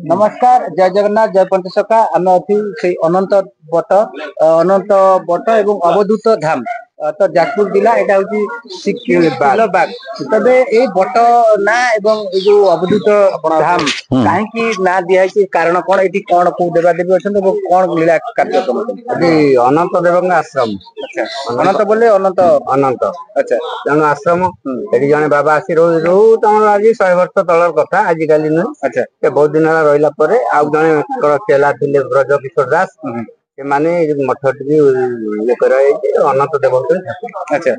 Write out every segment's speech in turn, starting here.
नमस्कार जय जगन्नाथ जय पंचसखा आम अच्छी अनंत बट एवं अवधूत धाम तो जाजपुर जिला यहाँ हूँ बाग तबे ये बट ना एवं जो अवधूत धाम कहीं ना दिखाई कारण कौन ये कौन को देवादेवी अच्छा कौन लीला कार्यक्रम अनंत देव आश्रम। अच्छा अनंत बोले अनंत अनंत अच्छा तेणु आश्रम ये जन बाबा आसी रो तुम आज 100 वर्ष तलर कथा आजिकल नुह। अच्छा बहुत दिन रहा पर आउ जन चेला थे ब्रज किशोर दास माने मठ टी अनंत देव। अच्छा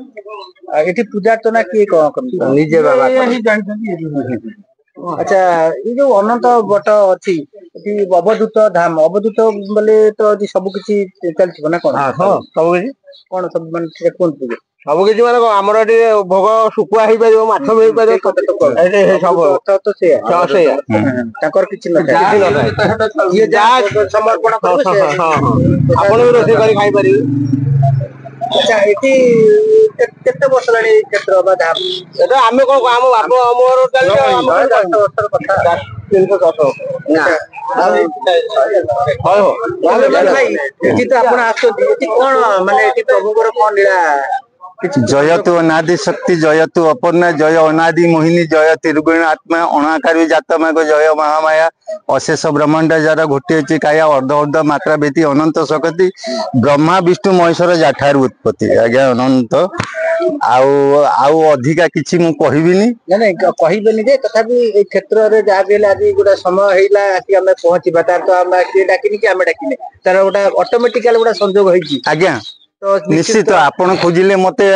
ये पूजा अर्चना किए कौन निजे बाबा अच्छा ये जो अनंत बट अच्छी अवधूत धाम अवधूत बोले तो सब किसी चलती ना कौन सब किसी कौन सब मान कहते सब किसी माने आमर भोग शुकुआ हो पार माछ भी हो पार समर्पण आपण भी रोषे कर खाई पारे। अच्छा ये केते वर्ष लानी क्षेत्र बा धाम एटा आमे कोन आम बाप हमर 10 वर्ष कथा 310 ना हो भाई एठी तो आपण आछथि एठी कोन माने एठी प्रभुकर कोन लीला जयतु अनादि शक्ति जयतु अपर्णा जय अनादि मोहिनी जय तिरुगुण आत्मा अणाकारी जातमा को जय महामाया अशेष ब्रह्मांड जार घोटी काया अर्ध अर्ध मात्रा व्यती अनंत शक्ति ब्रह्मा विष्णु महेश्वर जाठार उत्पत्ति आज्ञा अनंत आउ अधिका किछि मु कहिबिनी नहीं कहिबेनी जे तथापि ए क्षेत्र रे जा भी आज गोटा समय हैला आसी हमें पहुंचीबा तार तो हम के डाकिनी कि हमें डाकिने तार गोटा ऑटोमेटिकल गोटा संजोग होईची आज्ञा तो निश्चित आपण खोजिले मते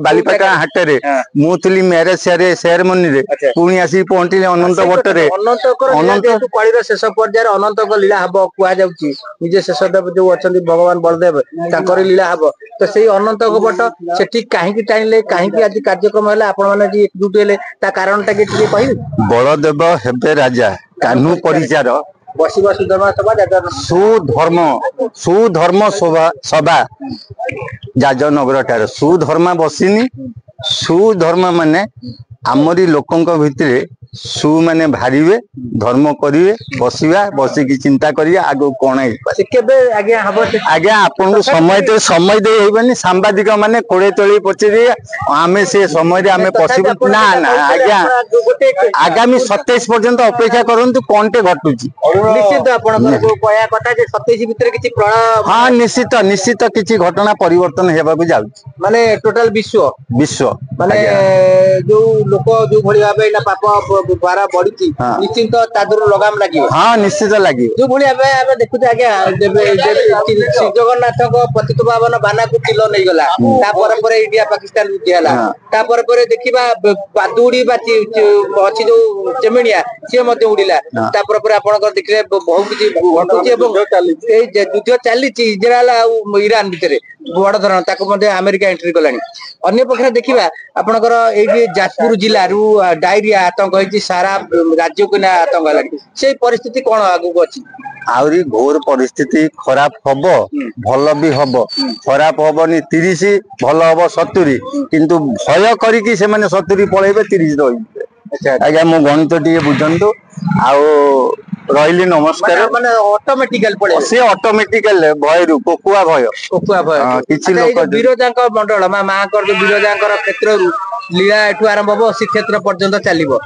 बालीपाटा हाट रे मु थली मैरेज सेरेमनी रे पुणी आसी पहुंचले अनंत बट रे अनंत कळीर शेष पर्यायर अनंत को लीला हबो कुआ जाउची निजे शेषदेव जो अछंती भगवान बलदेव ताकर लीला हबो तो सेही अनंत को बट सेठी काहे की टाइले काहे की आज कार्यक्रम हैला आपण माने जी एकजुट हेले ता कारणटा के टिके कहिबे बलदेव हेबे राजा कान्हू परिचार बसिबा सुधर्म सभा सुधर्म सभा जाजनगर ठार सुधर्मा बसिनी सुधर्म माने आमरी लोकंक भितरे सु माने भारिवे धर्म करिवे बसिवा बसिकी चिंता करिया आगो कोन से केबे आज्ञा हबो आज्ञा आपन को समय दे होइबनी सांबादिक माने कोड़े तळी पचिरे आमे से समय रे आमे पॉसिबल ना ना आज्ञा आगामी 27 पर्यंत अपेक्षा करंतु कोनटे घटुची निश्चित आपन को कहया कथा जे 27 भितरे किछि प्रण हां निश्चित किछि घटना परिवर्तन हेबा को जाउ माने टोटल विश्व माने जो लोक जो भली भाबे ना पाप द्वारा बढ़ी निश्चित तादुर लगाम लगे हाँ निश्चित लगे जो भली भाबे देखुते आज्ञा श्री जगन्नाथ को पतित पावन बाना को किलो नहीं गला तापर पर इंडिया पाकिस्तान युद्ध हला तापर पर देखिबा बादुड़ी बाची अछि जो चेमेनिया से मते उडिला तापर पर आपण को देखले बहुत किछि घटुची एवं ए युद्ध चली इजराइल आ ईरान भितरे बड़ धरण ताको मध्ये अमेरिका एंट्री गलानी अन्य पक्षरे देखिबा आपनकर एई जाजपुर जिल्ला रु डायरिया आतंक होई सारा राज्य को ना आतंक लागी से परिस्थिति कोन आगु अछि आउरी घोर परिस्थिति खराब हबो भल भी हबो खराब हबनी 30 भल हबो 70 किंतु भय करी कि से माने 70 पळेबे 30 रही। अच्छा आज्ञा मो गणित टिके बुझंतु आउ रहिली नमस्कार माने ऑटोमेटिकल पळे से ऑटोमेटिकल भय रु कोकुआ भय किछि लोक बिरोजांक मंडल मा कर बिरोजांकर क्षेत्र रु लीला एठू आरंभ हो श्रीक्षेत्र पर्यंत चलिबो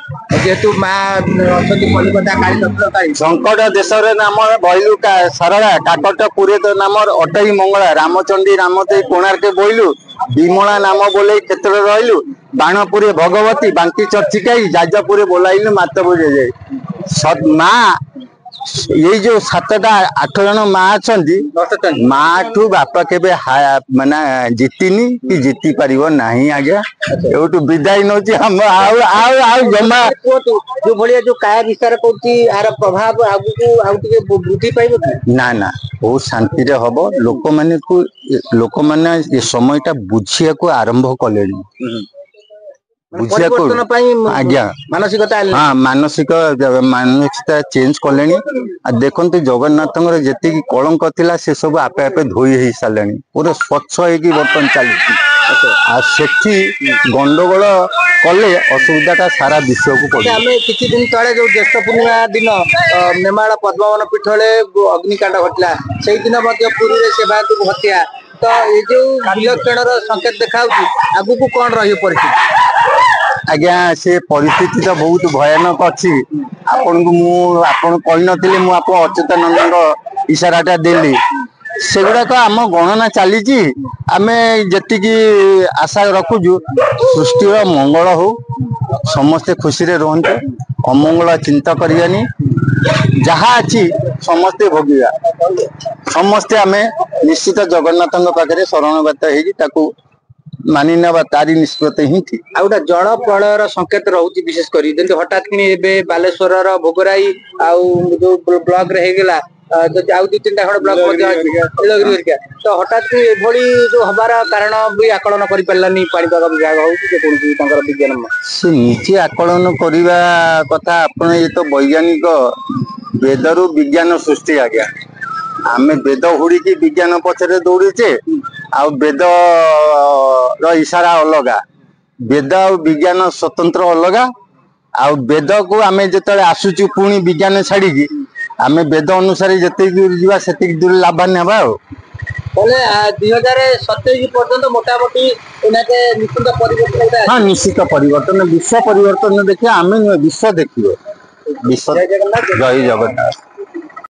जेतु मा अछति कलिकता काली दत्तकाली संकट देश रे नाम भइलु का सरला काकट पुरे तो नाम अटई मंगला रामचंडी रामते कोणार्क बोइलु विमला नाम बोले क्षेत्र रहिलु बाणपुरे भगवती बांकी चर्चिकाई जाजपुरे बोलाइलु मातबुरे जाय मा ये जो 7-8 जन माँ अच्छा माँ ठू बापा के माने जीतिनी कि जीति पारिबो नहीं आज्ञा एटू विदाई नौची हम जमा जो भलिया जो काया विस्तार करती आर प्रभाव आगु को आउटिके वृद्धि पाइबो ना ना बहुत शांति रे हबो लोक माने ये समयटा बुझिया को आरंभ कलेनी ପରିବର୍ତ୍ତନ ପାଇଁ ଆଜ୍ଞା ମାନସିକତା ଆଣିଲେ। ହଁ ମାନସିକତା ଚେଞ୍ଜ କଲେଣି। ଦେଖନ୍ତୁ ଜଗନ୍ନାଥଙ୍କର ଯେତିକି କଳଙ୍କ ଥିଲା ସେ ସବୁ ଆପେ ଆପେ ଧୋଇ ହେଇ ସାରିଲାଣି, ପୁରା ସ୍ୱଚ୍ଛ ହେଇକି ବର୍ତ୍ତମାନ ଚାଲିଛି। ଆଉ ସେଠି ଗଣ୍ଡଗୋଳ କଲେ ଅସୁବିଧାଟା ସାରା ବିଶ୍ୱକୁ ପଡିବ। ଆମେ କିଛି ଦିନ ତଳେ ଯୋଉ ଜ୍ୟେଷ୍ଠ ପୂର୍ଣ୍ଣିମା ଦିନ ନେମାଳ ପଦ୍ମବନ ପୀଠରେ ଅଗ୍ନିକାଣ୍ଡ ଘଟିଲା, ସେଇଦିନ ମଧ୍ୟ ପୁରୀରେ ସେବାୟତକୁ ହତ୍ୟା। ତ ଏ ଯୋଉ ବିଲକ୍ଷଣର ସଂକେତ ଦେଖାଉଛି, ଆଗକୁ କଣ ରହିବ ପରିସ୍ଥିତି? ଆଜ୍ଞା ସେ ପରିସ୍ଥିତି ତ ବହୁତ ଭୟାନକ ଅଛି। ଆପଣଙ୍କୁ ଆପଣ କହିନଥିଲି, ମୁଁ ଆପଣ ଅଚ୍ୟୁତାନନ୍ଦଙ୍କ ଇସାରାଟା ଦେଲି। ସେଗୁଡାକ ଆମ ଗଣନା ଚାଲିଛି। ଆମେ ଯେତିକି ଆଶା ରଖୁଛୁ ସୃଷ୍ଟିର ମଙ୍ଗଳ ହଉ, ସମସ୍ତେ ଖୁସିରେ ରୁହନ୍ତୁ, ଅମଙ୍ଗଳ ଚିନ୍ତା କରିବାନି। ଯାହା ଅଛି ସମସ୍ତେ ଭୋଗିବା। ସମସ୍ତେ ଆମେ ନିଶ୍ଚିତ ଜଗନ୍ନାଥଙ୍କ ପାଖରେ ଶରଣାଗତ ହେଇକି ତାକୁ ମାନି ନେବା, ତାରି ନିଷ୍ପତ୍ତି ହିଁ ଠିକ। ଆଉ ଗୋଟେ ଜଳ ପ୍ରଳୟର ସଂକେତ ରହୁଛି, ବିଶେଷ କରି ଯେମିତି ହଠାତ୍ କିଣି ଏବେ ବାଲେଶ୍ୱରର ଭୋଗରାଇ ଆଉ ଯୋଉ ବ୍ଲକରେ ହେଇଗଲା, ଯଦି ଆଉ 2-3ଟା ଖଣ୍ଡେ ବ୍ଲକ ମଧ୍ୟ ଅଛି ନୀଳଗିରି ହେରିକା, ତ ହଠାତ୍ କି ଏଭଳି ଯୋଉ ହବାର କାରଣ ବି ଆକଳନ କରିପାରିଲାନି ପାଣିପାଗ ବିଭାଗ ହଉ କି ଯେକୌଣସି ତାଙ୍କର ବିଜ୍ଞାନ। ସେ ନିଜେ ଆକଳନ କରିବା କଥା। ଆପଣ ଏ ତ ବୈଜ୍ଞାନିକ, ବେଦରୁ ବିଜ୍ଞାନ ସୃଷ୍ଟି। ଆଜ୍ଞା ଆମେ ବେଦ ହୁଡିକି ବିଜ୍ଞାନ ପଛରେ ଦୌଡିଛେ। ଆଉ ବେଦ ର ଇସାରା ଅଲଗା, ବେଦ ଆଉ ବିଜ୍ଞାନ ସ୍ୱତନ୍ତ୍ର ଅଲଗା। ଆଉ ବେଦକୁ ଆମେ ଯେତେବେଳେ ଆସୁଛୁ ପୁଣି ବିଜ୍ଞାନ ଛାଡିକି, ଆମେ ବେଦ ଅନୁସାରେ ଯେତିକି ଦୂର ଯିବା ସେତିକି ଦୂର ଲାଭାନ୍ୱ ହେବା। ଆଉ ତାହେଲେ 2027 ପର୍ଯ୍ୟନ୍ତ ମୋଟାମୋଟି ଏନାକେ ନିଶ୍ଚିତ ପରିବର୍ତ୍ତନ ଗୋଟେ ହଁ ଆସିବ। ନିଶ୍ଚିତ ପରିବର୍ତ୍ତନ, ବିଶ୍ୱ ପରିବର୍ତ୍ତନ ଦେଖିବା, ଆମେ ନୁହେଁ ବିଶ୍ୱ ଦେଖିବ। ବିଶ୍ୱ। ଜୟ ଜଗନ୍ନାଥ।